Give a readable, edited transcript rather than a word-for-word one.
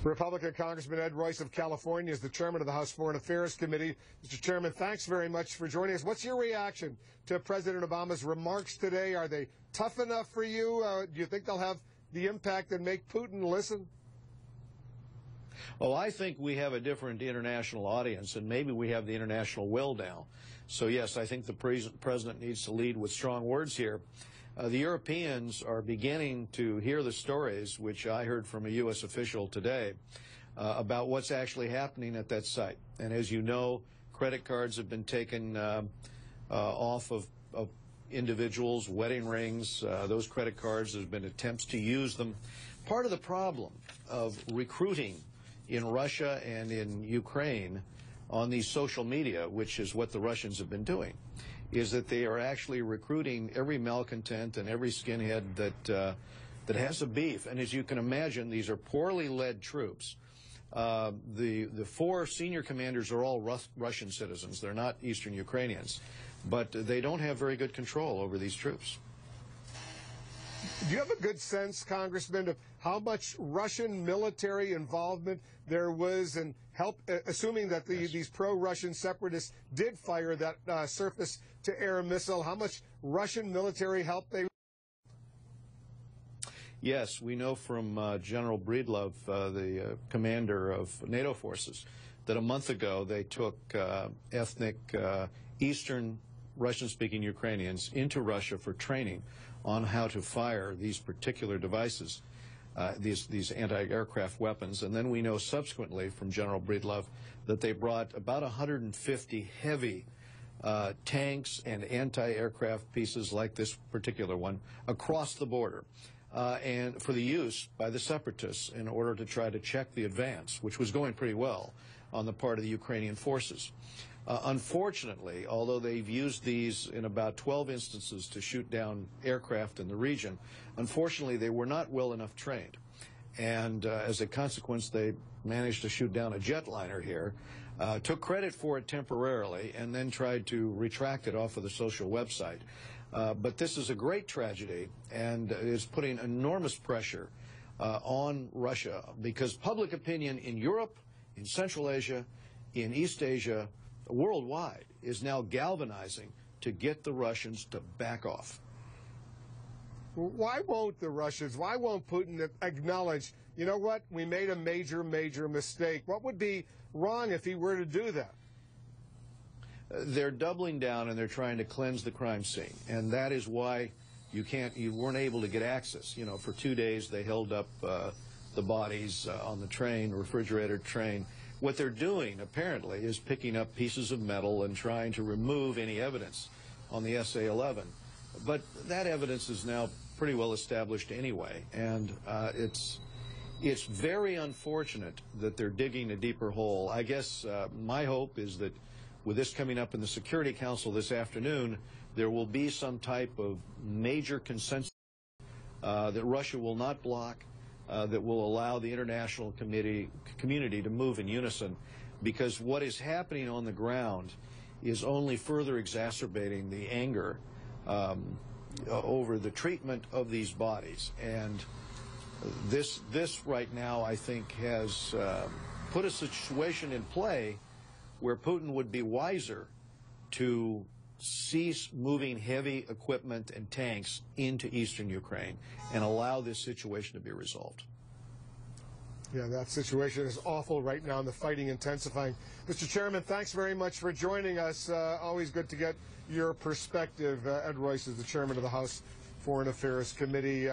Republican Congressman Ed Royce of California is the chairman of the House Foreign Affairs Committee. Mr. Chairman, thanks very much for joining us. What's your reaction to President Obama's remarks today? Are they tough enough for you? Do you think they'll have the impact that make Putin listen? Well, I think we have a different international audience, and maybe we have the international will now. So, yes, I think the president needs to lead with strong words here. The Europeans are beginning to hear the stories, which I heard from a U.S. official today, about what's actually happening at that site. And as you know, credit cards have been taken off of individuals, wedding rings, those credit cards. There's been attempts to use them. Part of the problem of recruiting in Russia and in Ukraine on these social media, which is what the Russians have been doing, is that they are actually recruiting every malcontent and every skinhead that has a beef. And as you can imagine, these are poorly led troops. The four senior commanders are all Russian citizens. They're not Eastern Ukrainians. But they don't have very good control over these troops. Do you have a good sense, Congressman, of how much Russian military involvement there was in help, assuming that these pro-Russian separatists did fire that surface-to-air missile, how much Russian military help they? Yes, we know from General Breedlove, the commander of NATO forces, that a month ago they took ethnic Eastern Russian-speaking Ukrainians into Russia for training on how to fire these particular devices, these anti-aircraft weapons. And then we know subsequently from General Breedlove that they brought about 150 heavy tanks and anti-aircraft pieces like this particular one across the border, and for the use by the separatists in order to try to check the advance, which was going pretty well on the part of the Ukrainian forces. Unfortunately, although they've used these in about 12 instances to shoot down aircraft in the region, unfortunately they were not well enough trained. And as a consequence, they managed to shoot down a jetliner here, took credit for it temporarily, and then tried to retract it off of the social website. But this is a great tragedy and is putting enormous pressure on Russia, because public opinion in Europe, in Central Asia, in East Asia, worldwide, is now galvanizing to get the Russians to back off. Why won't the Russians, why won't Putin acknowledge, you know what, we made a major, major mistake? What would be wrong if he were to do that? They're doubling down and they're trying to cleanse the crime scene. And that is why you weren't able to get access. You know, for 2 days they held up the bodies on the train, refrigerated train. What they're doing, apparently, is picking up pieces of metal and trying to remove any evidence on the SA-11. But that evidence is now pretty well established anyway, and it's very unfortunate that they're digging a deeper hole. I guess my hope is that with this coming up in the Security Council this afternoon, there will be some type of major consensus that Russia will not block, that will allow the international community to move in unison, because what is happening on the ground is only further exacerbating the anger over the treatment of these bodies. And this right now, I think, has put a situation in play where Putin would be wiser to cease moving heavy equipment and tanks into eastern Ukraine and allow this situation to be resolved. Yeah, that situation is awful right now, and the fighting intensifying. Mr. Chairman, thanks very much for joining us. Always good to get your perspective. Ed Royce is the chairman of the House Foreign Affairs Committee.